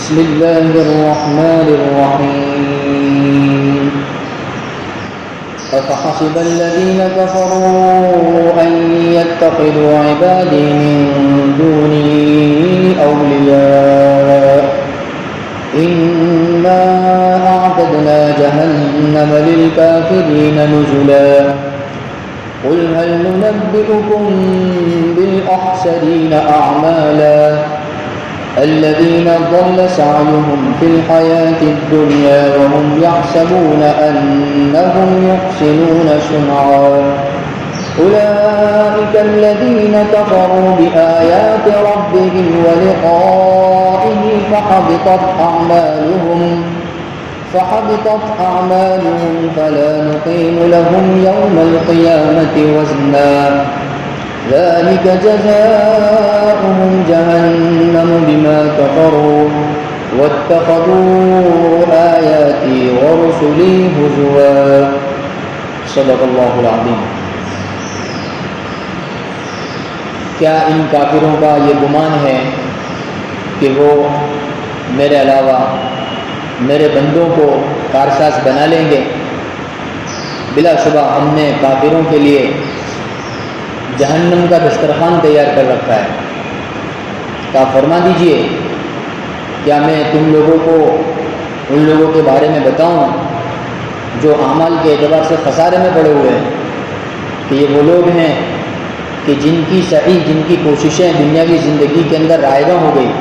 بسم الله الرحمن الرحيم أفحسب الذين كفروا أن يتخذوا عبادي من دوني أولياء إنا أعتدنا جهنم للكافرين نزلا قل هل ننبئكم بالأخسرين أعمالا الذين ضل سعيهم في الحياة الدنيا وهم يحسبون أنهم يحسنون صنعا أولئك الذين كفروا بآيات ربهم ولقائه فحبطت أعمالهم فلا نقيم لهم يوم القيامة وزنا ذلك جزاؤهم جهنم بما كفروا واتخذوا آياتي ورسلي هزوا صدق اللہ العظیم۔ کیا ان کافروں کا یہ گمان ہے کہ وہ میرے علاوہ میرے بندوں کو کارساز بنا لیں گے؟ بلا شبہ ہم نے کافروں کے لیے جہنم کا دسترخوان تیار کر رکھا ہے۔ آپ فرما دیجئے، کیا میں تم لوگوں کو ان لوگوں کے بارے میں بتاؤں جو اعمال کے اعتبار سے خسارے میں پڑے ہوئے ہیں، کہ یہ وہ لوگ ہیں کہ جن کی سعی، جن کی کوششیں دنیاوی زندگی کے اندر رائگاں ہو گئی،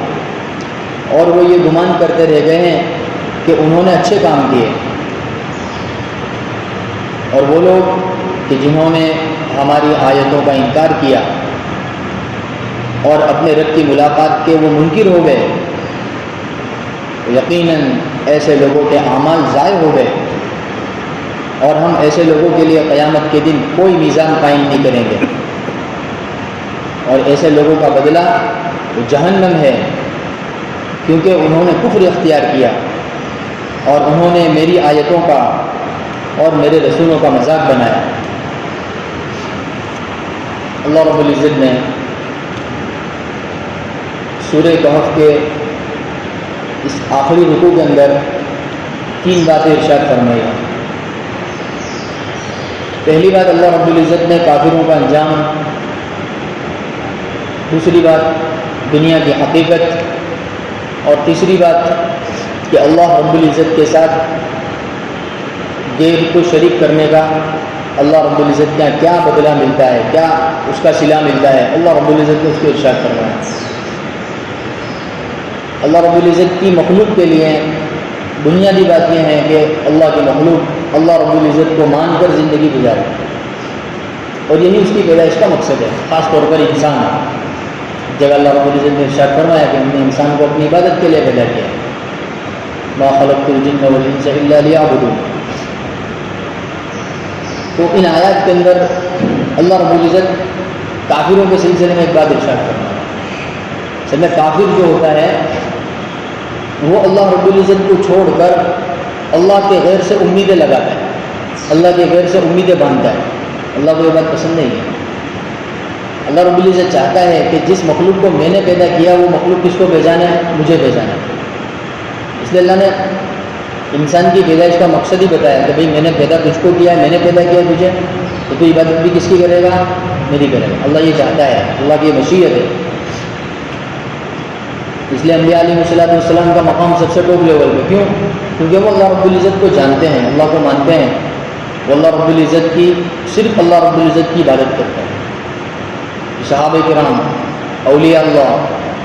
اور وہ یہ گمان کرتے رہ گئے ہیں کہ انہوں نے اچھے کام کیے، اور وہ لوگ کہ جنہوں نے ہماری آیتوں کا انکار کیا اور اپنے رب کی ملاقات کے وہ منکر ہو گئے، یقیناً ایسے لوگوں کے اعمال ضائع ہو گئے، اور ہم ایسے لوگوں کے لیے قیامت کے دن کوئی میزان قائم نہیں کریں گے، اور ایسے لوگوں کا بدلہ جہنم ہے، کیونکہ انہوں نے کفر اختیار کیا اور انہوں نے میری آیتوں کا اور میرے رسولوں کا مذاق بنایا۔ اللہ رب العزت نے سورہ کہف کے اس آخری رکوع کے اندر 3 باتیں ارشاد فرمائی۔ پہلی بات، اللہ رب العزت نے کافروں کا انجام، دوسری بات دنیا کی حقیقت، اور تیسری بات کہ اللہ رب العزت کے ساتھ غیر کو شریک کرنے کا اللہ رب العزت کا کیا بدلہ ملتا ہے، کیا اس کا صلہ ملتا ہے، اللہ رب العزت نے اس کو ارشاد فرمایا۔ اللہ رب العزت کی مخلوق کے لیے بنیادی بات یہ ہے کہ اللہ کی مخلوق اللہ رب العزت کو مان کر زندگی گزارے، اور یہی اس کی پیدائش کا مقصد ہے، خاص طور پر انسان۔ جگہ اللہ رب العزت نے ارشاد فرمایا کہ ہم نے انسان کو اپنی عبادت کے لیے پیدا کیا، ما خلقت الجن والانس الا لیعبدون۔ تو ان آیات کے اندر اللہ رب العزت کافروں کے سلسلے میں ایک بات ارشاد فرمایا۔ اصل میں کافر جو ہوتا ہے وہ اللہ رب العزت کو چھوڑ کر اللہ کے غیر سے امیدیں لگاتا ہے، اللہ کے غیر سے امیدیں باندھتا ہے۔ اللہ کو یہ بات پسند نہیں ہے۔ اللہ رب العزت چاہتا ہے کہ جس مخلوق کو میں نے پیدا کیا وہ مخلوق کس کو بھیجانا ہے؟ مجھے بھیجانا ہے۔ اس لیے اللہ نے انسان کی پیدائش کا مقصد ہی بتایا کہ بھئی میں نے پیدا تجھ کو کیا ہے، میں نے پیدا کیا تجھے، تو عبادت بھی کس کی کرے گا؟ میری کرے گا۔ اللہ یہ چاہتا ہے، اللہ کی مشیت ہے۔ اس لیے انبیاء علیہ السلام کا مقام سب سے ٹاپ لیول پہ، کیوں؟ کیونکہ وہ اللہ رب العزت کو جانتے ہیں، اللہ کو مانتے ہیں، وہ اللہ رب العزت کی صرف اللہ رب العزت کی عبادت کرتے ہیں۔ صحابہ کرام، اولیاء اللہ،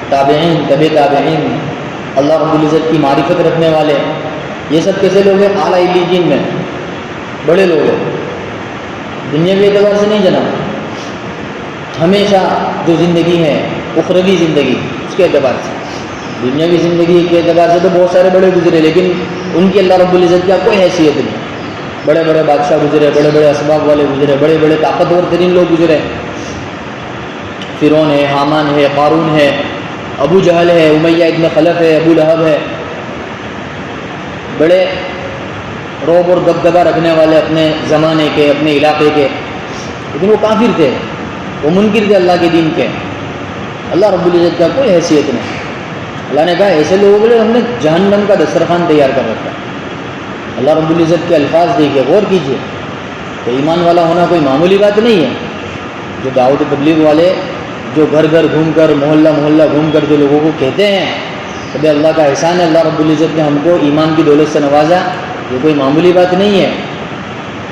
تابعین، تبع تابعین، اللہ رب العزت کی معرفت رکھنے والے، یہ سب کیسے لوگ ہیں؟ اعلیٰ علیین میں بڑے لوگ ہیں، دنیاوی اعتبار سے نہیں جناب، ہمیشہ جو زندگی ہے اخروی زندگی اس کے اعتبار سے، دنیاوی زندگی کے اعتبار سے تو بہت سارے بڑے گزرے، لیکن ان کی اللہ رب العزت کا کوئی حیثیت نہیں۔ بڑے بڑے بادشاہ گزرے، بڑے بڑے اسباب والے گزرے، بڑے بڑے طاقتور ترین لوگ گزرے، فرعون ہے، حامان ہے، قارون ہے، ابو جہل ہے، امیہ ابن خلف ہے، ابو لہب ہے، بڑے روب اور دبدبہ رکھنے والے اپنے زمانے کے، اپنے علاقے کے، لیکن وہ کافر تھے، وہ منکر تھے اللہ کے دین کے۔ اللہ رب العزت کا کوئی حیثیت نہیں۔ اللہ نے کہا ایسے لوگوں کے لیے ہم نے جہنم کا دسترخوان تیار کر رکھا ہے۔ اللہ رب العزت کے الفاظ دیکھیے، غور کیجیے، تو ایمان والا ہونا کوئی معمولی بات نہیں ہے۔ جو دعوت تبلیغ والے جو گھر گھر گھوم کر، محلہ محلہ گھوم کر جو لوگوں کو کہتے ہیں کہ بھائی اللہ کا احسان ہے، اللہ رب العزت نے ہم کو ایمان کی دولت سے نوازا، یہ کوئی معمولی بات نہیں ہے۔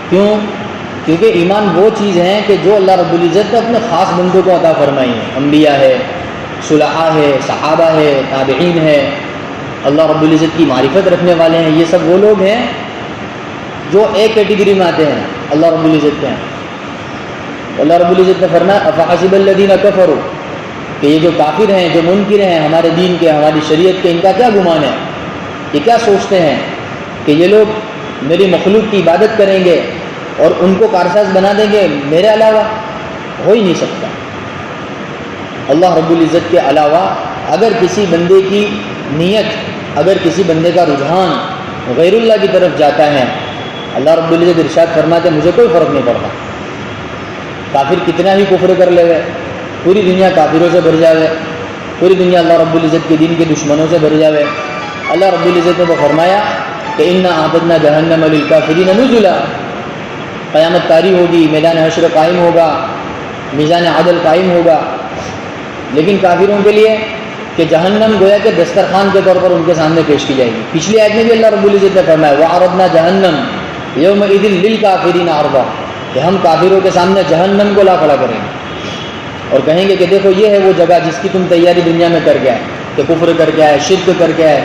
کیوں؟ کیونکہ ایمان وہ چیز ہے کہ جو اللہ رب العزت نے اپنے خاص بندوں کو عطا فرمائی ہے۔ انبیاء ہے، صلحاء ہے، صحابہ ہے، تابعین ہے، اللہ رب العزت کی معرفت رکھنے والے ہیں، یہ سب وہ لوگ ہیں جو ایک کیٹیگری میں آتے ہیں اللہ رب العزت کے ہیں۔ اللہ رب العزت نے فرمایا افحسب الذین کفروا، کہ یہ جو کافر ہیں، جو منکر ہیں ہمارے دین کے، ہماری شریعت کے، ان کا کیا گمان ہے؟ یہ کیا سوچتے ہیں کہ یہ لوگ میری مخلوق کی عبادت کریں گے اور ان کو کارساز بنا دیں گے میرے علاوہ؟ ہو ہی نہیں سکتا۔ اللہ رب العزت کے علاوہ اگر کسی بندے کی نیت، اگر کسی بندے کا رجحان غیر اللہ کی طرف جاتا ہے، اللہ رب العزت ارشاد فرماتے ہیں مجھے کوئی فرق نہیں پڑتا، کافر کتنا ہی کفر کر لے گئے، پوری دنیا کافروں سے بھر جاوے، پوری دنیا اللہ رب العزت کے دین کے دشمنوں سے بھر جاوے۔ اللہ رب العزت نے وہ فرمایا کہ انا اعتدنا جہنم للکافرین نزلا، قیامت طاری ہوگی، میدان حشر قائم ہوگا، میزان عدل قائم ہوگا، لیکن کافروں کے لیے کہ جہنم گویا کہ دسترخوان کے طور پر ان کے سامنے پیش کی جائے گی۔ پچھلی آیت میں بھی اللہ رب العزت نے فرمایا وعرضنا جہنم یومئذ للکافرین عرضا، کہ ہم کافروں کے سامنے جہنم کو لا کھڑا کریں گے اور کہیں گے کہ دیکھو یہ ہے وہ جگہ جس کی تم تیاری دنیا میں کر کے آئے، کہ کفر کر کے آئے، شرک کر کے آئے،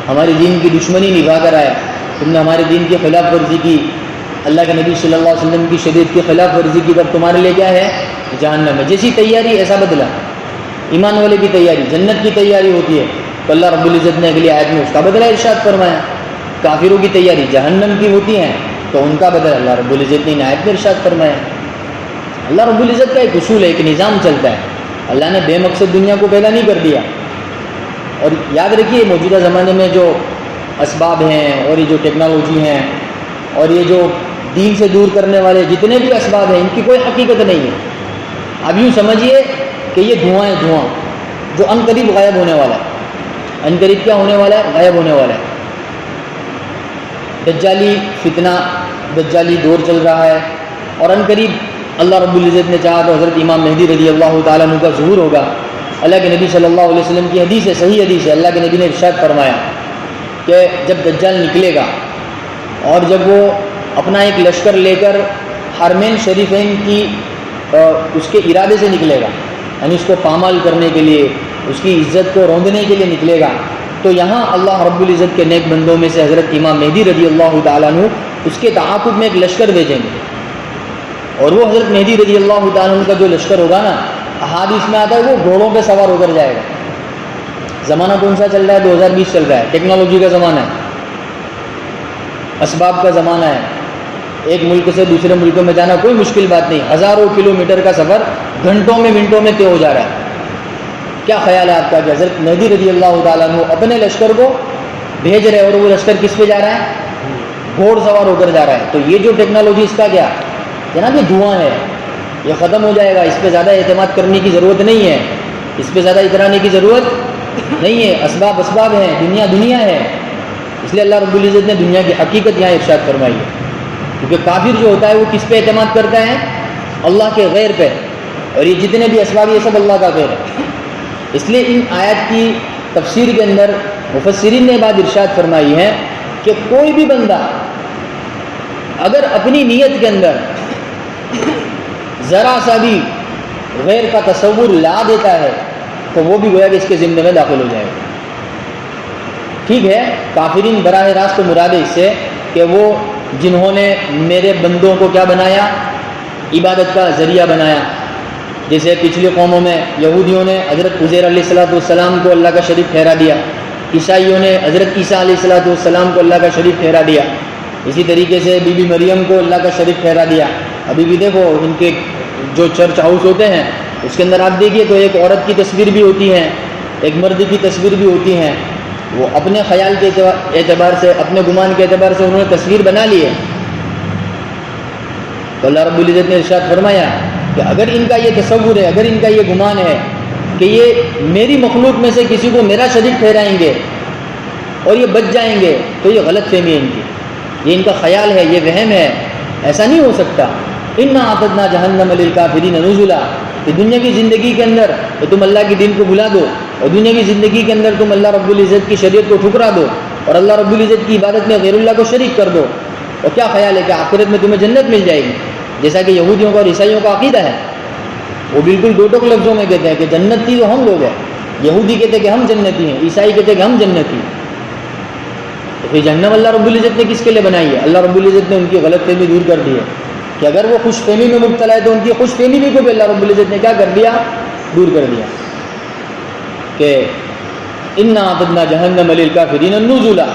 ہماری دین کی دشمنی نبھا کر آئے، تم نے ہمارے دین کی خلاف ورزی کی، اللہ کے نبی صلی اللہ علیہ وسلم کی شریعت کی خلاف ورزی کی، تب تمہارے لیے کیا ہے؟ جہنم ہے۔ جیسی تیاری ایسا بدلہ، ایمان والے کی تیاری، جنت کی تیاری ہوتی ہے، تو اللہ رب العزت نے اگلی آیت میں اس کا بدلہ ارشاد فرمایا۔ کافروں کی تیاری جہنم کی ہوتی ہے تو ان کا بدلہ اللہ رب العزت نے آیت میں ارشاد فرمایا۔ اللہ رب العزت کا ایک اصول ہے، ایک نظام چلتا ہے، اللہ نے بے مقصد دنیا کو پیدا نہیں کر دیا۔ اور یاد رکھیے موجودہ زمانے میں جو اسباب ہیں اور یہ جو ٹیکنالوجی ہیں اور یہ جو دین سے دور کرنے والے جتنے بھی اسباب ہیں، ان کی کوئی حقیقت نہیں ہے۔ اب یوں سمجھیے کہ یہ دھواں ہے، دھواں جو ان قریب غائب ہونے والا ہے۔ ان قریب کیا ہونے والا ہے؟ غائب ہونے والا ہے۔ دجالی فتنہ، دجالی دور چل رہا ہے، اور ان قریب اللہ رب العزت نے چاہا تو حضرت امام مہدی رضی اللہ تعالیٰ عنہ کا ظہور ہوگا۔ اللہ کے نبی صلی اللہ علیہ وسلم کی حدیث ہے، صحیح حدیث ہے، اللہ کے نبی نے ارشاد فرمایا کہ جب دجال نکلے گا اور جب وہ اپنا ایک لشکر لے کر حرمین شریفین کی اس کے ارادے سے نکلے گا، یعنی اس کو پامال کرنے کے لیے، اس کی عزت کو روندنے کے لیے نکلے گا، تو یہاں اللہ رب العزت کے نیک بندوں میں سے حضرت امام مہدی رضی اللہ تعالیٰ عنہ اس کے تعاقب میں ایک لشکر بھیجیں گے، اور وہ حضرت مہدی رضی اللہ تعالیٰ عنہ کا جو لشکر ہوگا نا، احادیث میں آتا ہے وہ گھوڑوں پہ سوار ہو کر جائے گا۔ زمانہ کون سا چل رہا ہے؟ 2020 چل رہا ہے، ٹیکنالوجی کا زمانہ ہے، اسباب کا زمانہ ہے، ایک ملک سے دوسرے ملکوں میں جانا کوئی مشکل بات نہیں، ہزاروں کلومیٹر کا سفر گھنٹوں میں منٹوں میں طے ہو جا رہا ہے۔ کیا خیال ہے آپ کا کہ حضرت مہدی رضی اللہ تعالیٰ عنہ اپنے لشکر کو بھیج رہے اور وہ لشکر کس پہ جا رہا ہے؟ گھوڑ سوار ہو کر جا رہا ہے۔ تو یہ جو ٹیکنالوجی، اس کا کیا جناب؟ یہ دھواں ہے، یہ ختم ہو جائے گا، اس پہ زیادہ اعتماد کرنے کی ضرورت نہیں ہے، اس پہ زیادہ اترانے کی ضرورت نہیں ہے۔ اسباب اسباب ہیں، دنیا دنیا ہے، اس لیے اللہ رب العزت نے دنیا کی حقیقت یہاں ارشاد فرمائی ہے۔ کیونکہ کافر جو ہوتا ہے وہ کس پہ اعتماد کرتا ہے؟ اللہ کے غیر پہ، اور یہ جتنے بھی اسباب یہ سب اللہ کا غیر ہے۔ اس لیے ان آیات کی تفسیر کے اندر مفسرین نے بات ارشاد فرمائی ہے کہ کوئی بھی بندہ اگر اپنی نیت کے اندر ذرا سا بھی غیر کا تصور لا دیتا ہے تو وہ بھی گویا کہ اس کے ذمے میں داخل ہو جائے گا۔ ٹھیک ہے، کافرین براہ راست مراد ہے اس سے کہ وہ جنہوں نے میرے بندوں کو کیا بنایا؟ عبادت کا ذریعہ بنایا۔ جیسے پچھلی قوموں میں یہودیوں نے حضرت عزیر علیہ السلام کو اللہ کا شریک ٹھہرا دیا، عیسائیوں نے حضرت عیسیٰ علیہ السلام کو اللہ کا شریک ٹھہرا دیا، اسی طریقے سے بی بی مریم کو اللہ کا شریک ٹھہرا دیا۔ ابھی بھی دیکھو ان کے جو چرچ ہاؤس ہوتے ہیں اس کے اندر آپ دیکھیے تو ایک عورت کی تصویر بھی ہوتی ہے، ایک مرد کی تصویر بھی ہوتی ہیں۔ وہ اپنے خیال کے اعتبار سے، اپنے گمان کے اعتبار سے انہوں نے تصویر بنا لی ہے۔ تو اللہ رب العزت نے ارشاد فرمایا کہ اگر ان کا یہ تصور ہے، اگر ان کا یہ گمان ہے کہ یہ میری مخلوق میں سے کسی کو میرا شریک ٹھہرائیں گے اور یہ بچ جائیں گے، تو یہ غلط فہمی ہے ان کی، یہ ان کا خیال ہے، یہ وہم ہے، ایسا نہیں ہو سکتا۔ انا اعتدنا جہنم للکافرین نزلا، کہ دنیاوی زندگی کے اندر تو تم اللہ کے دین کو بھلا دو، اور دنیاوی زندگی کے اندر تم اللہ رب العزت کی شریعت کو ٹھکرا دو اور اللہ رب العزت کی عبادت میں غیر اللہ کو شریک کر دو، اور کیا خیال ہے کہ آخرت میں تمہیں جنت مل جائے گی، جیسا کہ یہودیوں کا اور عیسائیوں کا عقیدہ ہے۔ وہ بالکل دو ٹوک لفظوں میں کہتے ہیں کہ جنتی تو ہم لوگ ہیں، یہودی کہتے ہیں کہ ہم جنتی ہیں، عیسائی کہتے ہیں کہ ہم جنتی ہیں۔ تو پھر جہنم اللہ رب العزت نے کس کے لیے بنائی ہے؟ اللہ رب العزت نے ان کی غلط فہمی دور کر دی ہے کہ اگر وہ خوش فہمی میں مبتلا ہے تو ان کی خوش فہمی بھی کو بھی اللہ رب العزت نے کیا کر دیا؟ دور کر دیا کہ انا اعتدنا جہنم للکافرین نزلا۔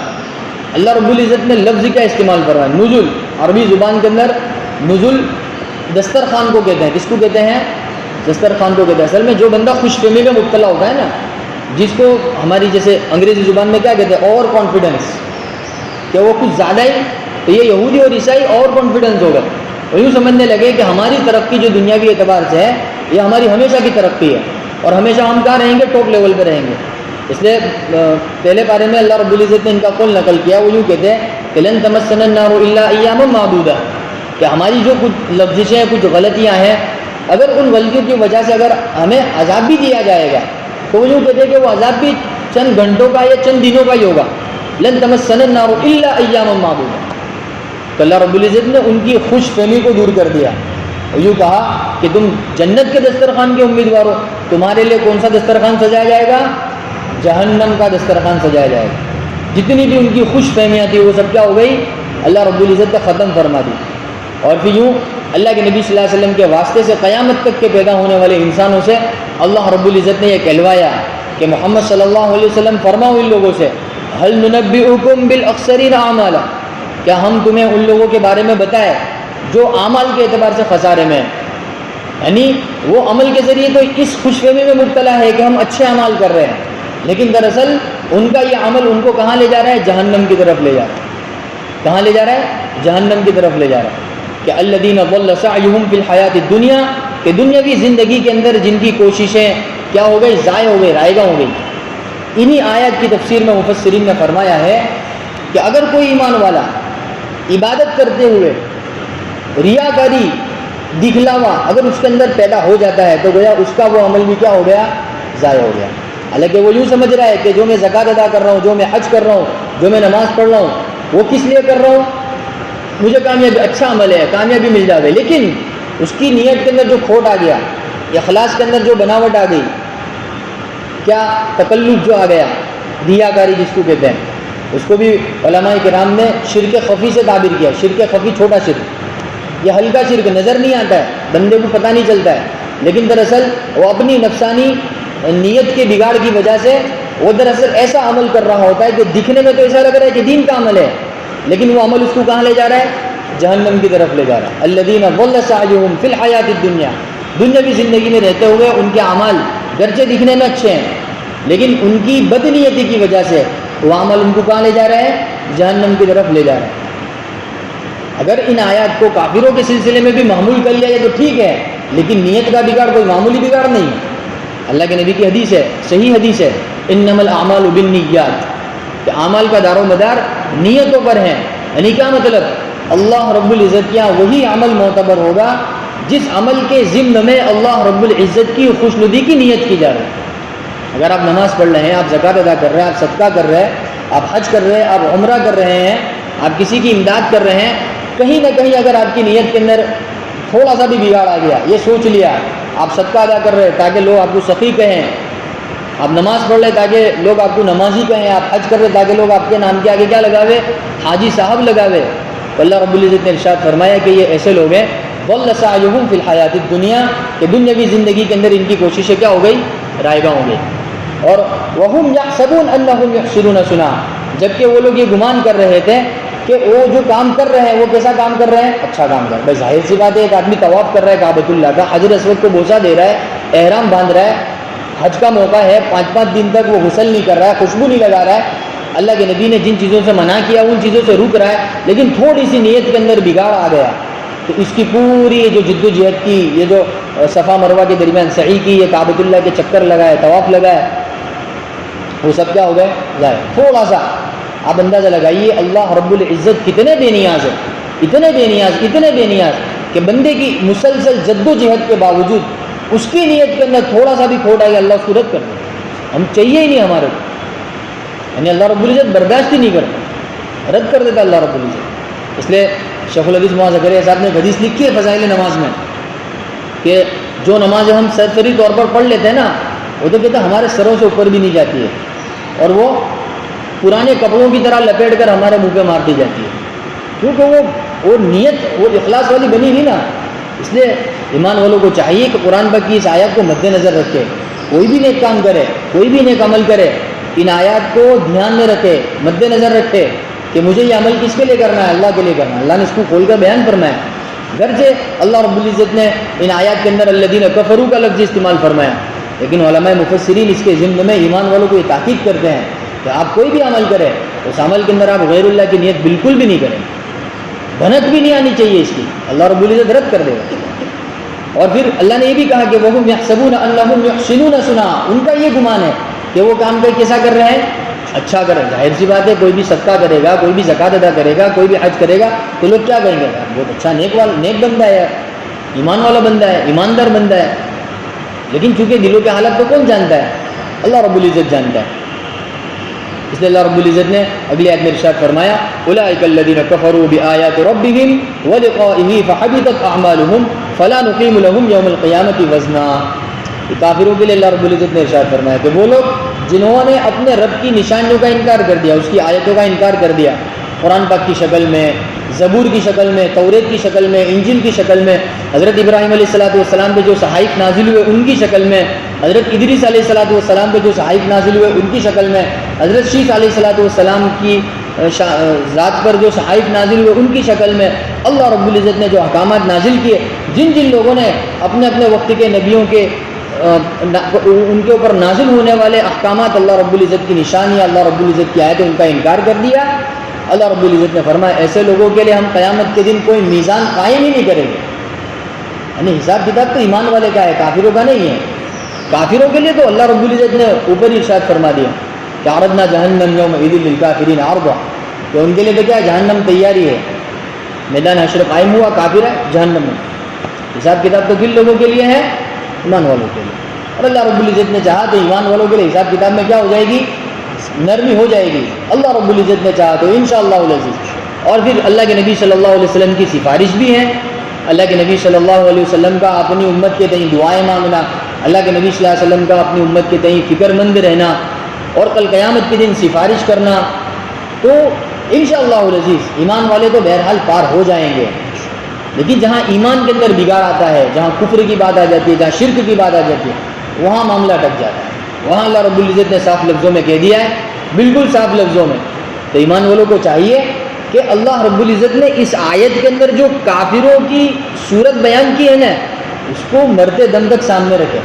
اللہ رب العزت نے لفظ کا استعمال کرا ہے، نزل، عربی زبان کے اندر نزل دسترخوان کو کہتے ہیں۔ کس کو کہتے ہیں؟ دسترخوان کو کہتے ہیں۔ اصل میں جو بندہ خوش فہمی میں مبتلا ہوتا ہے نا، جس کو ہماری جیسے انگریزی زبان میں کیا کہتے ہیں؟ اوور کانفیڈنس، کہ وہ کچھ زیادہ ہی، تو یہ یہودی اور عیسائی اوور کانفیڈنس ہوگا، اور یوں سمجھنے لگے کہ ہماری ترقی جو دنیاوی اعتبار سے ہے یہ ہماری ہمیشہ کی ترقی ہے، اور ہمیشہ ہم کہاں رہیں گے؟ ٹاپ لیول پہ رہیں گے۔ اس لیے پہلے پارے میں اللہ رب العزت نے ان کا قول نقل کیا، وہ یوں کہتے ہیں کہ لن تمسنا النار الا ایاما معدودہ، کہ ہماری جو کچھ لفظیں کچھ غلطیاں ہیں، اگر ان غلطیوں کی وجہ سے اگر ہمیں عذاب بھی دیا جائے گا تو وہ یوں کہتے ہیں کہ وہ عذاب بھی چند گھنٹوں کا یا چند دنوں کا ہی ہوگا۔ لن تمسنا النار الا ایاما معدودہ، تو اللہ رب العزت نے ان کی خوش فہمی کو دور کر دیا اور یوں کہا کہ تم جنت کے دسترخوان کے امیدوار ہو، تمہارے لیے کون سا دسترخوان سجایا جائے گا؟ جہنم کا دسترخوان سجایا جائے گا۔ جتنی بھی ان کی خوش فہمیاں تھیں وہ سب کیا ہو گئی؟ اللہ رب العزت نے ختم فرما دی۔ اور پھر یوں اللہ کے نبی صلی اللہ علیہ وسلم کے واسطے سے قیامت تک کے پیدا ہونے والے انسانوں سے اللہ رب العزت نے یہ کہلوایا کہ محمد صلی اللہ علیہ وسلم فرماؤ ان لوگوں سے هل ننبئکم بالاخسرین اعمالا، کیا ہم تمہیں ان لوگوں کے بارے میں بتائیں جو اعمال کے اعتبار سے خسارے میں ہیں، یعنی وہ عمل کے ذریعے تو اس خوش فہمی میں مبتلا ہے کہ ہم اچھے اعمال کر رہے ہیں، لیکن دراصل ان کا یہ عمل ان کو کہاں لے جا رہا ہے؟ جہنم کی طرف لے جا رہا ہے۔ کہاں لے جا رہا ہے؟ جہنم کی طرف لے جا رہا ہے۔ کہ الذین ضل سعیہم فی الحیات الدنیا، کہ دنیاوی زندگی کے اندر جن کی کوششیں کیا ہو گئی؟ ضائع ہو گئی، رائگاں ہو گئی۔ انہی آیات کی تفسیر میں مفسرین نے فرمایا ہے کہ اگر کوئی ایمان والا عبادت کرتے ہوئے ریاکاری، دکھلاوا اگر اس کے اندر پیدا ہو جاتا ہے تو گویا اس کا وہ عمل بھی کیا ہو گیا؟ ضائع ہو گیا۔ حالانکہ وہ یوں سمجھ رہا ہے کہ جو میں زکوٰۃ ادا کر رہا ہوں، جو میں حج کر رہا ہوں، جو میں نماز پڑھ رہا ہوں، وہ کس لیے کر رہا ہوں؟ مجھے کامیابی، اچھا عمل ہے، کامیابی مل جائے، لیکن اس کی نیت کے اندر جو کھوٹ آ گیا، اخلاص کے اندر جو بناوٹ آ گئی، کیا تکلف جو آ گیا، دیاکاری جس کو کہتے ہیں، اس کو بھی علماء کرام نے شرک خفی سے تعبیر کیا۔ شرک خفی چھوٹا شرک، یہ ہلکا شرک نظر نہیں آتا ہے، بندے کو پتہ نہیں چلتا ہے، لیکن دراصل وہ اپنی نفسانی نیت کے بگاڑ کی وجہ سے وہ دراصل ایسا عمل کر رہا ہوتا ہے کہ دکھنے میں تو ایسا لگ رہا ہے کہ دین کا عمل ہے، لیکن وہ عمل اس کو کہاں لے جا رہا ہے؟ جہنم کی طرف لے جا رہا ہے۔ الذین ضل سعیہم فی الحیات الدنیا، دنیاوی زندگی میں رہتے ہوئے ان کے اعمال گرچہ دکھنے میں اچھے ہیں، لیکن ان کی بدنیتی کی وجہ سے وہ عمل ان کو کہاں لے جا رہا ہے؟ جہنم کی طرف لے جا رہا ہے۔ اگر ان آیات کو کافروں کے سلسلے میں بھی معمول کر لیا جائے تو ٹھیک ہے، لیکن نیت کا بگاڑ کوئی معمولی بگاڑ نہیں ہے۔ اللہ کے نبی کی حدیث ہے، صحیح حدیث ہے، انما الاعمال بالنیات، کہ اعمال کا دار و مدار نیتوں پر ہے۔ یعنی کیا مطلب؟ اللہ رب العزت کیا وہی عمل معتبر ہوگا جس عمل کے ضمن میں اللہ رب العزت کی خوشنودی کی نیت کی جا رہی ہے۔ اگر آپ نماز پڑھ رہے ہیں، آپ زکوٰۃ ادا کر رہے ہیں، آپ صدقہ کر رہے ہیں، آپ حج کر رہے ہیں، آپ عمرہ کر رہے ہیں، آپ کسی کی امداد کر رہے ہیں، کہیں نہ کہیں اگر آپ کی نیت کے اندر تھوڑا سا بھی بگاڑ آ گیا، یہ سوچ لیا آپ صدقہ ادا کر رہے ہیں تاکہ لوگ آپ کو سخی کہیں، آپ نماز پڑھ رہے تاکہ لوگ آپ کو نمازی کہیں، آپ حج کر رہے تاکہ لوگ آپ کے نام کے آگے کیا لگاوے؟ حاجی صاحب لگاوے، تو اللہ رب العزت نے ارشاد فرمایا کہ یہ ایسے لوگ ہیں ضل سعیہم فی الحیات الدنیا، کہ دنیاوی زندگی کے اندر ان کی کوششیں کیا ہو گئی؟ رائگاں ہو گئی۔ اور وہم یحسبون انہم یحسنون صنعا، جبکہ وہ لوگ یہ گمان کر رہے تھے کہ وہ جو کام کر رہے ہیں وہ کیسا کام کر رہے ہیں؟ اچھا کام کر رہے ہیں۔ بھائی ظاہر سی بات ہے، ایک آدمی طواف کر رہا ہے کعبۃ اللہ کا، حجر اسود کو بوسہ دے رہا ہے، احرام باندھ رہا ہے، حج کا موقع ہے، 5 دن تک وہ غسل نہیں کر رہا ہے، خوشبو نہیں لگا رہا ہے، اللہ کے نبی نے جن چیزوں سے منع کیا ان چیزوں سے رک رہا ہے، لیکن تھوڑی سی نیت کے اندر بگاڑ آ گیا تو اس کی پوری جو جد و جہد کی، یہ جو صفا مروہ کے درمیان سعی کی، یہ کعبۃ اللہ کے چکر لگائے، طواف لگائے، وہ سب کیا ہو گئے؟ ضائع۔ تھوڑا سا آپ اندازہ لگائیے اللہ رب العزت کتنے بے نیاز ہے، اتنے بے نیاز، اتنے بے نیاز کہ بندے کی مسلسل جد و جہد کے باوجود اس کی نیت کے اندر تھوڑا سا بھی کھوٹ آئی، اللہ اس کو رد کر دے۔ ہم چاہیے ہی نہیں ہمارے کو، یعنی اللہ رب العزت برداشت ہی نہیں کرتا، رد کر دیتا اللہ رب العزت۔ اس لیے شیخ الحدیث مولانا زکریا صاحب نے حدیث لکھی ہے فضائل نماز میں کہ جو نماز ہم سرسری طور پر پڑھ لیتے ہیں نا، وہ تو کہتے ہیں ہمارے سروں سے اوپر بھی نہیں جاتی ہے، اور وہ پرانے کپڑوں کی طرح لپیٹ کر ہمارے منہ پہ مار دی جاتی ہے، کیونکہ وہ نیت وہ اخلاص والی بنی نہیں نا۔ اس لیے ایمان والوں کو چاہیے کہ قرآن پاک کی اس آیات کو مد نظر رکھے، کوئی بھی نیک کام کرے، کوئی بھی نیک عمل کرے، ان آیات کو دھیان میں رکھے، مد نظر رکھے کہ مجھے یہ عمل کس کے لیے کرنا ہے؟ اللہ کے لیے کرنا ہے۔ اللہ نے اس کو کھول کر بیان فرمایا، گرچہ اللہ رب العزت نے ان آیات کے اندر الذین کفروا کا لفظ استعمال فرمایا، لیکن علماء مفسرین اس کے ضمن میں ایمان والوں کو یہ تاکید کرتے ہیں کہ آپ کوئی بھی عمل کریں، اس عمل کے اندر آپ غیر اللہ کی نیت بالکل بھی نہیں کریں، بھنک بھی نہیں آنی چاہیے اس کی، اللہ رب العزت رد کر دے گا۔ اور پھر اللہ نے یہ بھی کہا کہ وَهُمْ يَحْسَبُونَ أَنَّهُمْ يُحْسِنُونَ صُنْعًا، ان کا یہ گمان ہے کہ وہ کام کیسا کر رہے ہیں؟ اچھا کر رہے ہیں۔ ظاہر سی بات ہے کوئی بھی صدقہ کرے گا، کوئی بھی زکوٰۃ ادا کرے گا، کوئی بھی حج کرے گا تو لوگ کیا کہیں گے؟ بہت اچھا نیک بندہ ہے، ایمان والا بندہ ہے، ایماندار بندہ ہے۔ لیکن چونکہ دلوں کے حالات کو کون جانتا ہے؟ اللہ رب العزت جانتا ہے۔ اس لیے اللہ رب العزت نے اگلی آیت میں ارشاد فرمایا اولئک الذین کفروا بآیات ربہم ولقائہ فحبطت اعمالہم فلا نقیم لہم یوم القیامۃ وزنا۔ یہ کافروں کے لیے اللہ رب العزت نے ارشاد فرمایا کہ وہ لوگ جنہوں نے اپنے رب کی نشانیوں کا انکار کر دیا، اس کی آیتوں کا انکار کر دیا، قرآن پاک کی شکل میں، زبور کی شکل میں، توریت کی شکل میں، انجیل کی شکل میں، حضرت ابراہیم علیہ السلام پہ جو صحائف نازل ہوئے ان کی شکل میں، حضرت ادریس علیہ السلام پہ جو صحائف نازل ہوئے ان کی شکل میں، حضرت شیس علیہ السلام کی ذات پر جو صحائف نازل ہوئے ان کی شکل میں، اللہ رب العزت نے جو احکامات نازل کیے، جن لوگوں نے اپنے اپنے وقت کے نبیوں کے ان کے اوپر نازل ہونے والے احکامات، اللہ رب العزت کی نشانیاں، اللہ رب العزت کی آیتیں، ان کا انکار کر دیا، اللہ رب العزت نے فرمایا ایسے لوگوں کے لیے ہم قیامت کے دن کوئی میزان قائم ہی نہیں کریں گے۔ یعنی حساب کتاب تو ایمان والے کا ہے، کافروں کا نہیں ہے۔ کافروں کے لیے تو اللہ رب العزت نے اوپر ہی ارشاد فرما دیا کہ عرضنا جہنم یومئذ للکافرین عرضا، کہ ان کے لیے تو کیا جہنم تیاری ہے، میدان حشر قائم ہوا، کافر ہے جہنم میں۔ حساب کتاب تو کن لوگوں کے لیے ہے؟ ایمان والوں کے لیے۔ اور اللہ رب العزت نے چاہا تو ایمان والوں کے لیے حساب کتاب میں کیا ہو جائے گی؟ نرمی ہو جائے گی۔ اللہ رب العزت نے چاہا تو انشاءاللہ العزیز۔ اور پھر اللہ کے نبی صلی اللہ علیہ وسلم کی سفارش بھی ہے، اللہ کے نبی صلی اللہ علیہ وسلم کا اپنی امت کے تئیں دعائیں مانگنا، اللہ کے نبی صلی اللہ علیہ وسلم کا اپنی امت کے تئیں فکر مند رہنا، اور کل قیامت کے دن سفارش کرنا۔ تو انشاءاللہ العزیز ایمان والے تو بہرحال پار ہو جائیں گے، لیکن جہاں ایمان کے اندر بگاڑ آتا ہے، جہاں کفر کی بات آ جاتی ہے، جہاں شرک کی بات آ جاتی ہے، وہاں معاملہ ٹک جاتا ہے۔ وہاں اللہ رب العزت نے صاف لفظوں میں کہہ دیا ہے، بالکل صاف لفظوں میں۔ تو ایمان والوں کو چاہیے کہ اللہ رب العزت نے اس آیت کے اندر جو کافروں کی صورت بیان کی ہے نا، اس کو مرتے دم تک سامنے رکھے۔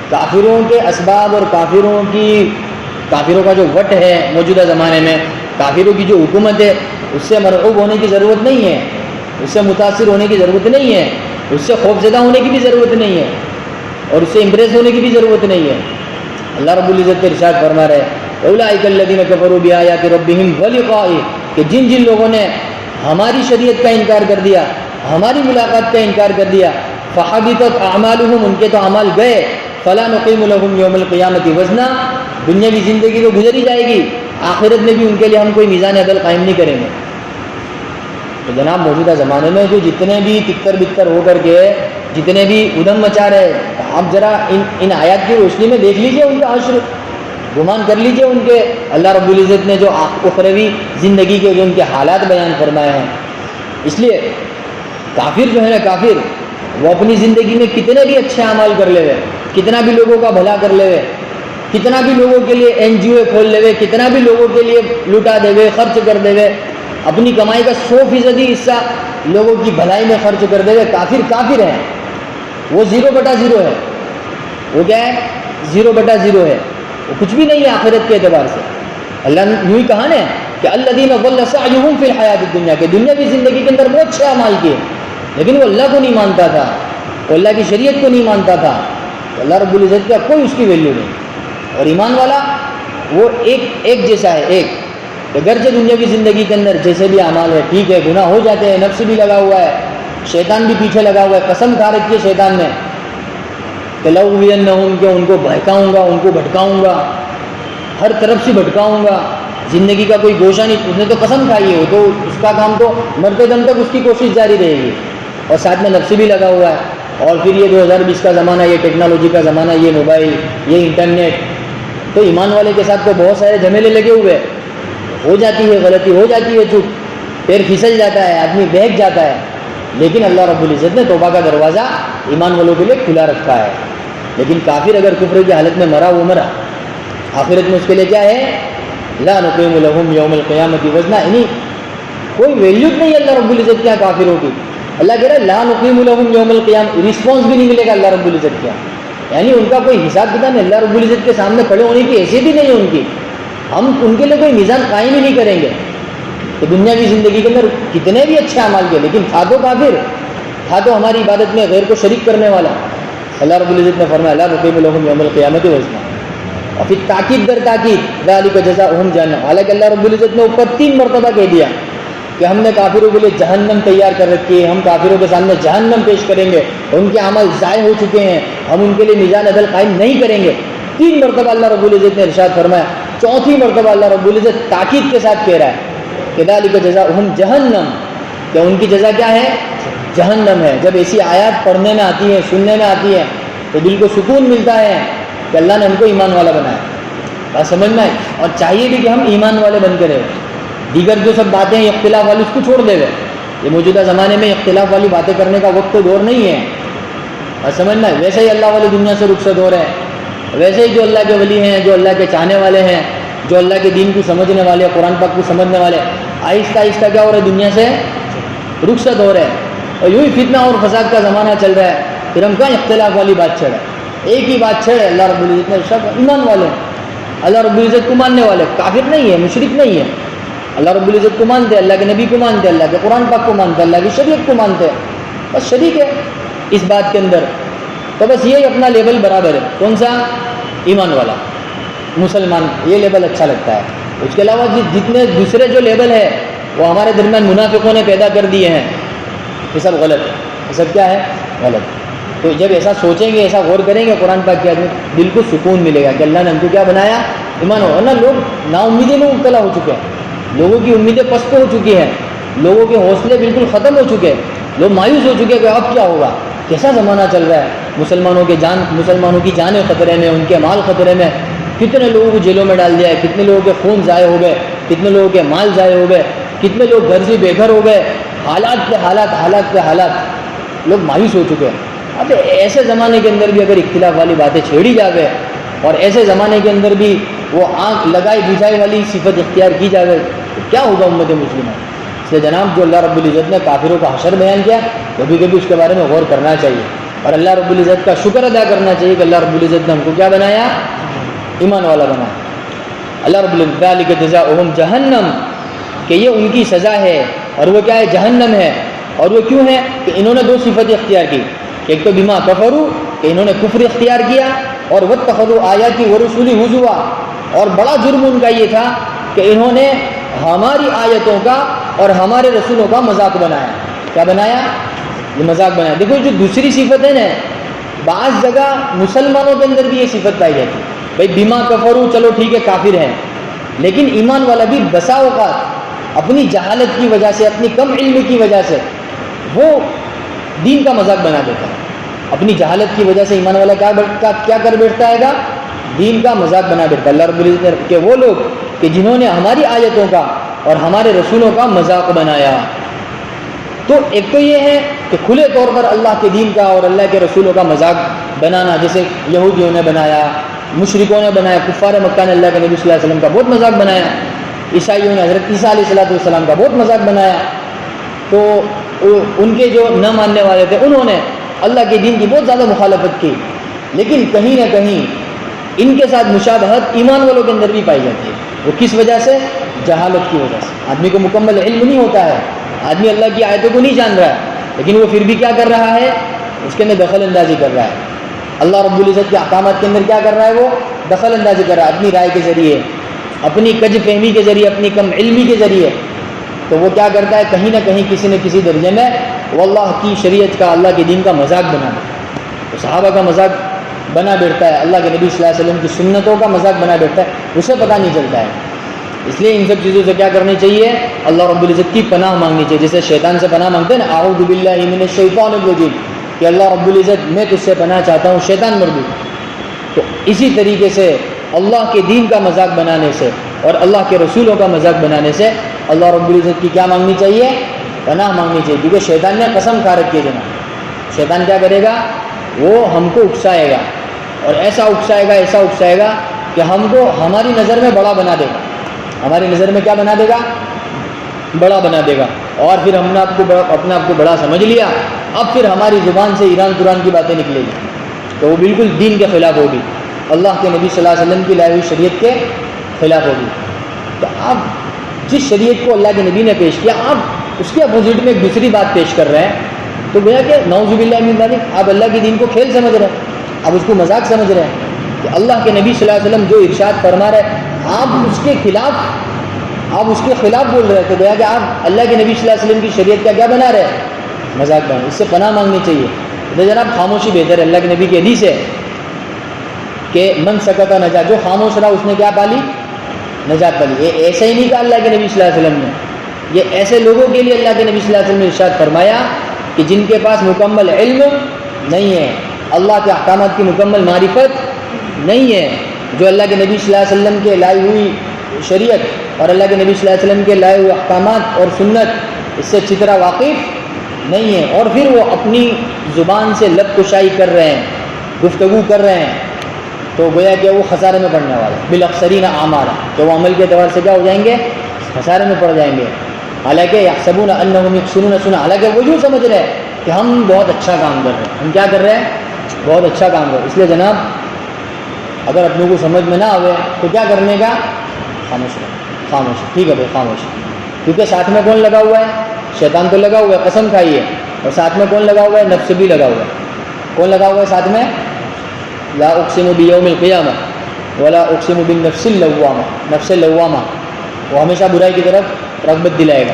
کافروں کے اسباب اور کافروں کا جو وٹ ہے موجودہ زمانے میں، کافروں کی جو حکومت ہے، اس سے مرعوب ہونے کی ضرورت نہیں ہے، اس سے متاثر ہونے کی ضرورت نہیں ہے، اس سے خوفزدہ ہونے کی بھی ضرورت نہیں ہے، اور اس سے امپریس ہونے کی بھی ضرورت نہیں ہے۔ اللہ رب العزت کے ارشاد فرما رہے اولئک الذین کفروا بآیات ربہم ولقائہ، کہ جن لوگوں نے ہماری شریعت کا انکار کر دیا، ہماری ملاقات کا انکار کر دیا، فحبطت اعمالہم، ان کے تو اعمال گئے، فلا نقیم لہم یوم القیامۃ وزنا، دنیاوی زندگی تو گزر ہی جائے گی، آخرت میں بھی ان کے لیے ہم کوئی میزان عدل قائم نہیں کریں گے۔ تو جناب موجودہ زمانے میں جو جتنے بھی تکتر بکتر ہو کر کے جتنے بھی ادھم مچا رہے، آپ ذرا ان آیات کی روشنی میں دیکھ لیجئے ان کا حشر، گمان کر لیجئے ان کے اللہ رب العزت نے جو اخروی زندگی کے جو ان کے حالات بیان فرمائے ہیں۔ اس لیے کافر جو ہے نا، کافر وہ اپنی زندگی میں کتنے بھی اچھے اعمال کر لے ہوئے، کتنا بھی لوگوں کا بھلا کر لے ہوئے، کتنا بھی لوگوں کے لیے NGO کھول لے ہوئے، کتنا بھی لوگوں کے لیے لوٹا دے ہوئے، خرچ کر دے ہوئے، اپنی کمائی کا 100% حصہ لوگوں کی بھلائی میں خرچ کر دے ہوئے، کافر ہے، وہ 0/0 ہے۔ وہ کیا ہے؟ 0/0 ہے، وہ کچھ بھی نہیں ہے آخرت کے اعتبار سے۔ اللہ نے یوں ہی کہا نا کہ الذین ضل سعیہم فی الحیاۃ الدنیا، کہ دنیاوی زندگی کے اندر بہت اچھے اعمال کیے، لیکن وہ اللہ کو نہیں مانتا تھا، وہ اللہ کی شریعت کو نہیں مانتا تھا تو اللہ رب العزت کا کوئی اس کی ویلیو نہیں. اور ایمان والا وہ ایک جیسا ہے. ایک اگرچہ دنیاوی زندگی کے اندر جیسے بھی اعمال ہے ٹھیک ہے، گناہ ہو جاتے ہیں، نفس بھی لگا ہوا ہے، شیطان بھی پیچھے لگا ہوا ہے، قسم کھا رکھی ہے شیطان نے کہ لَأُغْوِيَنَّهُمْ کہ ان کو بہکاؤں گا، ان کو بھٹکاؤں گا، ہر طرف سے بھٹکاؤں گا، زندگی کا کوئی گوشہ نہیں. اس نے تو قسم کھائی ہے، وہ تو اس کا کام تو مرتے دم تک اس کی کوشش جاری رہے گی، اور ساتھ میں نفس بھی لگا ہوا ہے. اور پھر یہ 2020 کا زمانہ، یہ ٹیکنالوجی کا زمانہ، یہ موبائل، یہ انٹرنیٹ، تو ایمان والے کے ساتھ تو بہت سارے جھمیلے لگے ہوئے. ہو جاتی ہے غلطی، ہو جاتی ہے چوک، پیر پھسل جاتا ہے، آدمی بہک جاتا ہے، لیکن اللہ رب العزت نے توبہ کا دروازہ ایمان والوں کے لیے کھلا رکھا ہے. لیکن کافر اگر کفر کی حالت میں مرا، وہ مرا، آخرت میں اس کے لیے کیا ہے؟ لا نقیم لہم یوم القیامت وزنا. یعنی کوئی ویلیو نہیں ہے اللہ رب العزت کے یہاں کافروں کی. اللہ کہہ رہا ہے لا نقیم لہم یوم القیامت، رسپانس بھی نہیں ملے گا اللہ رب العزت کے یہاں. یعنی ان کا کوئی حساب کتاب نہیں، اللہ رب العزت کے سامنے کھڑے ہونے کی حیثیت ہی نہیں ہے ان کی. ہم ان کے لیے کوئی میزان قائم ہی نہیں کریں گے. تو دنیا کی زندگی کے اندر کتنے بھی اچھے اعمال کیے، لیکن تھا تو کافر، تھا تو ہماری عبادت میں غیر کو شریک کرنے والا. اللہ رب العزت نے فرمایا لا نقیم لہم یوم القیامت وزنا. اور پھر تاکید در تاکید ذالک جزاؤہم جہنم. حالانکہ اللہ رب العزت نے اوپر 3 مرتبہ کہہ دیا کہ ہم نے کافروں کے لیے جہنم تیار کر رکھی ہے، ہم کافروں کے سامنے جہنم پیش کریں گے، ان کے عمل ضائع ہو چکے ہیں، ہم ان کے لیے میزان عدل قائم نہیں کریں گے. 3 مرتبہ اللہ رب العزت نے ارشاد فرمایا. 4تھی مرتبہ اللہ رب العزت تاکید کے ساتھ کہہ رہا ہے کہ ذالک جزاؤہم جہنم، کہ ان کی جزا کیا ہے؟ جہنم ہے. جب ایسی آیات پڑھنے میں آتی ہیں، سننے میں آتی ہیں، تو دل کو سکون ملتا ہے کہ اللہ نے ہم کو ایمان والا بنایا. بات سمجھنا ہے. اور چاہیے بھی کہ ہم ایمان والے بن کے رہے. دیگر جو سب باتیں ہیں اختلاف والی، اس کو چھوڑ دے گئے. یہ موجودہ زمانے میں اختلاف والی باتیں کرنے کا وقت تو دور نہیں ہے. بات سمجھنا ہے. ویسے ہی اللہ والے دنیا سے رخصت ہو رہے ہیں، ویسے ہی جو اللہ کے ولی ہیں، جو اللہ کے چاہنے والے ہیں، جو اللہ کے دین کو سمجھنے والے، قرآن پاک کو سمجھنے والے، آہستہ آہستہ کیا ہو رہا ہے؟ دنیا سے رخصت ہو رہے ہیں. اور یوں ہی فتنہ اور فساد کا زمانہ چل رہا ہے. پھر ہم کہاں اختلاف والی بات چھڑے؟ ایک ہی بات چھڑے. اللہ رب العزت نے سب ایمان والے، اللہ رب العزت کو ماننے والے، کافر نہیں ہے، مشرک نہیں ہے. اللہ رب العزت کو مانتے، اللہ کے نبی کو مانتے، اللہ کے قرآن پاک کو مانتے، اللہ کی شریعت کو مانتے، بس شریک ہے اس بات کے اندر. تو بس یہ اپنا لیبل برابر ہے. کون سا؟ ایمان والا، مسلمان. یہ لیبل اچھا لگتا ہے. اس کے علاوہ جتنے دوسرے جو لیبل ہے وہ ہمارے درمیان منافقوں نے پیدا کر دیے ہیں، یہ سب غلط ہے. یہ سب کیا ہے؟ غلط. تو جب ایسا سوچیں گے، ایسا غور کریں گے قرآن پاک کے آدمی، دل کو سکون ملے گا کہ اللہ نے ہم کو کیا بنایا؟ ایمان ہو. ورنہ لوگ نا امیدی میں مبتلا ہو چکے ہیں، لوگوں کی امیدیں پست ہو چکی ہیں، لوگوں کے حوصلے بالکل ختم ہو چکے ہیں، لوگ مایوس ہو چکے ہیں کہ اب کیا ہوگا، کیسا زمانہ چل رہا ہے. مسلمانوں کی جانیں خطرے میں، ان کے مال خطرے میں. کتنے لوگوں کو جیلوں میں ڈال دیا ہے، کتنے لوگوں کے خون ضائع ہو گئے، کتنے لوگوں کے مال ضائع ہو گئے، کتنے لوگ گھر سے بے گھر ہو گئے. حالات پہ حالات، لوگ مایوس ہو چکے ہیں. اب ایسے زمانے کے اندر بھی اگر اختلاف والی باتیں چھیڑی جاوے، اور ایسے زمانے کے اندر بھی وہ آنکھ لگائی بجھائی والی صفت اختیار کی جاوے، تو کیا ہوگا امت مسلمہ. اس لیے جناب جو اللہ رب العزت نے کافروں کا حشر بیان کیا، کبھی کبھی اس کے بارے میں غور کرنا چاہیے، اور اللہ رب العزت کا شکر ادا کرنا چاہیے کہ اللہ رب العزت نے ہم کو کیا بنایا؟ ایمان والا بنا. اللہ رب العزت ذالک جزاؤہم جہنم، کہ یہ ان کی سزا ہے، اور وہ کیا ہے؟ جہنم ہے. اور وہ کیوں ہے؟ کہ انہوں نے 2 صفتیں اختیار کی. ایک تو بما کفروا، کہ انہوں نے کفر اختیار کیا، اور واتخذوا آیاتی ورسولی ہزوا، اور بڑا جرم ان کا یہ تھا کہ انہوں نے ہماری آیتوں کا اور ہمارے رسولوں کا مذاق بنایا. کیا بنایا؟ یہ مذاق بنایا. دیکھو جو دوسری صفت ہے نا، بعض جگہ مسلمانوں کے اندر بھی یہ صفت پائی جاتی ہے. بھائی بما کفروا، چلو ٹھیک ہے کافر ہیں، لیکن ایمان والا بھی بسا اوقات اپنی جہالت کی وجہ سے، اپنی کم علمی کی وجہ سے وہ دین کا مذاق بنا دیتا ہے. اپنی جہالت کی وجہ سے ایمان والا کیا کر بیٹھتا ہے گا؟ دین کا مذاق بنا بیٹھتا ہے. اللہ رب العزت نے کہ وہ لوگ کہ جنہوں نے ہماری آیتوں کا اور ہمارے رسولوں کا مذاق بنایا. تو ایک تو یہ ہے کہ کھلے طور پر اللہ کے دین کا اور اللہ کے رسولوں کا مذاق بنانا، جیسے یہودیوں نے بنایا، مشرکوں نے بنایا، کفار مکہ نے اللہ کے نبی صلی اللہ علیہ وسلم کا بہت مذاق بنایا، عیسائیوں نے حضرت عیسیٰ علیہ السلام کا بہت مذاق بنایا. تو ان کے جو نہ ماننے والے تھے انہوں نے اللہ کے دین کی بہت زیادہ مخالفت کی. لیکن کہیں نہ کہیں ان کے ساتھ مشابہت ایمان والوں کے اندر بھی پائی جاتی ہے. وہ کس وجہ سے؟ جہالت کی وجہ سے. آدمی کو مکمل علم نہیں ہوتا ہے، آدمی اللہ کی آیتوں کو نہیں جان رہا ہے، لیکن وہ پھر بھی کیا کر رہا ہے؟ اس کے اندر دخل اندازی کر رہا ہے. اللہ رب العزت کے احکامات کے اندر کیا کر رہا ہے؟ وہ دخل اندازی کر رہا ہے اپنی رائے کے ذریعے، اپنی کج فہمی کے ذریعے، اپنی کم علمی کے ذریعے. تو وہ کیا کرتا ہے؟ کہیں نہ کہیں کسی نہ کسی درجے میں وہ اللہ کی شریعت کا، اللہ کے دین کا مذاق بنا بیٹھتا ہے. تو صحابہ کا مذاق بنا بیٹھتا ہے، اللہ کے نبی صلی اللہ علیہ وسلم کی سنتوں کا مذاق بنا بیٹھتا ہے، اسے پتہ نہیں چلتا ہے. اس لیے ان سب چیزوں سے کیا کرنی چاہیے؟ اللہ رب العزت کی پناہ مانگنی چاہیے. جیسے شیطان سے پناہ مانگتے ہیں نا، اعوذ باللہ من الشیطان الرجیم، کہ اللہ رب العزت میں تجھ سے پناہ چاہتا ہوں شیطان مردود. تو اسی طریقے سے اللہ کے دین کا مذاق بنانے سے اور اللہ کے رسولوں کا مذاق بنانے سے اللہ رب العزت کی کیا مانگنی چاہیے؟ پناہ مانگنی چاہیے. کیونکہ شیطان نے قسم کھا رکھی ہے جناب. شیطان کیا کرے گا؟ وہ ہم کو اکسائے گا، اور ایسا اکسائے گا کہ ہم کو ہماری نظر میں بڑا بنا دے گا. ہماری نظر میں کیا بنا دے گا؟ بڑا بنا دے گا. اور پھر ہم نے اپنے آپ کو بڑا سمجھ لیا، اب پھر ہماری زبان سے ایران قرآن کی باتیں نکلے گی تو وہ بالکل دین کے خلاف ہوگی، اللہ کے نبی صلی اللہ علیہ وسلم کی لائی ہوئی شریعت کے خلاف ہوگی. تو آپ جس شریعت کو اللہ کے نبی نے پیش کیا، آپ اس کے اپوزٹ میں ایک دوسری بات پیش کر رہے ہیں، تو گویا کہ نعوذ باللہ من ذالک آپ اللہ کے دین کو کھیل سمجھ رہے ہیں، آپ اس کو مذاق سمجھ رہے ہیں. کہ اللہ کے نبی صلی اللہ علیہ وسلم جو ارشاد فرما رہے ہیں، آپ اس کے خلاف بول رہے ہیں. تو گویا کہ آپ اللہ کے نبی صلی اللہ علیہ وسلم کی شریعت کا کیا بنا رہے ہیں؟ مذاق بنا. اس سے پناہ مانگنی چاہیے. تو جناب خاموشی بہتر ہے. اللہ کے نبی کی حدیث ہے کہ من سکت نجات، جو خاموش رہا اس نے کیا پالی؟ نجات پالی. یہ ایسا ہی نہیں کہا اللہ کے نبی صلی اللہ علیہ وسلم نے، یہ ایسے لوگوں کے لیے اللہ کے نبی صلی اللہ علیہ وسلم نے ارشاد فرمایا کہ جن کے پاس مکمل علم نہیں ہے، اللہ کے احکامات کی مکمل معرفت نہیں ہے، جو اللہ کے نبی صلی اللہ علیہ وسلم کے لائی ہوئی شریعت اور اللہ کے نبی صلی اللہ علیہ وسلم کے لائے ہوئے احکامات اور سنت اس سے اچھی طرح واقف نہیں ہے، اور پھر وہ اپنی زبان سے لب کشائی کر رہے ہیں، گفتگو کر رہے ہیں، تو گویا کہ وہ خسارے میں پڑنے والا ہے. بالاخسرین اعمالا، کہ وہ عمل کے اعتبار سے کیا ہو جائیں گے؟ خسارے میں پڑ جائیں گے. حالانکہ یحسبون انہم یحسنون صنعا، حالانکہ وہ یوں سمجھ رہے ہیں کہ ہم بہت اچھا کام کر رہے ہیں. ہم کیا کر رہے ہیں؟ بہت اچھا کام کر رہے ہیں. اس لیے جناب اگر اپنے کو سمجھ میں نہ آئے تو کیا کرنے کا؟ خاموش رہے. خاموش، ٹھیک ہے بھائی، خاموش. کیونکہ ساتھ میں کون لگا ہوا ہے؟ شیطان تو لگا ہوا ہے، قسم کھائی ہے. اور ساتھ میں کون لگا ہوا ہے؟ نفس بھی لگا ہوا ہے. کون لگا ہوا ہے ساتھ میں؟ لا اقسم بیوم القیامہ ولا اقسم بالنفس اللوامہ. نفس لوامہ وہ ہمیشہ برائی کی طرف رغبت دلائے گا.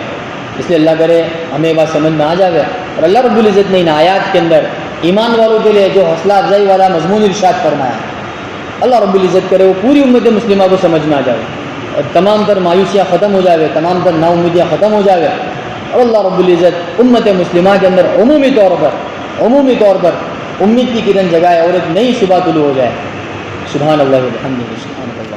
اس لیے اللہ کرے ہمیں بات سمجھ میں آ جائے. اور اللہ رب العزت نے ان آیات کے اندر ایمان والوں کے لیے جو حوصلہ افزائی والا مضمون ارشاد فرمایا، اللہ رب العزت کرے وہ پوری امت مسلمہ کو سمجھ میں آ جائے اور تمام تر مایوسیاں ختم ہو جائے، تمام تر نا امیدیاں ختم ہو جائے، اور اللہ رب العزت امت مسلمہ کے اندر عمومی طور پر امید کی کرن جگائے اور ایک نئی صبح طلوع ہو جائے. سبحان اللہ و بحمدہ، سبحان اللہ.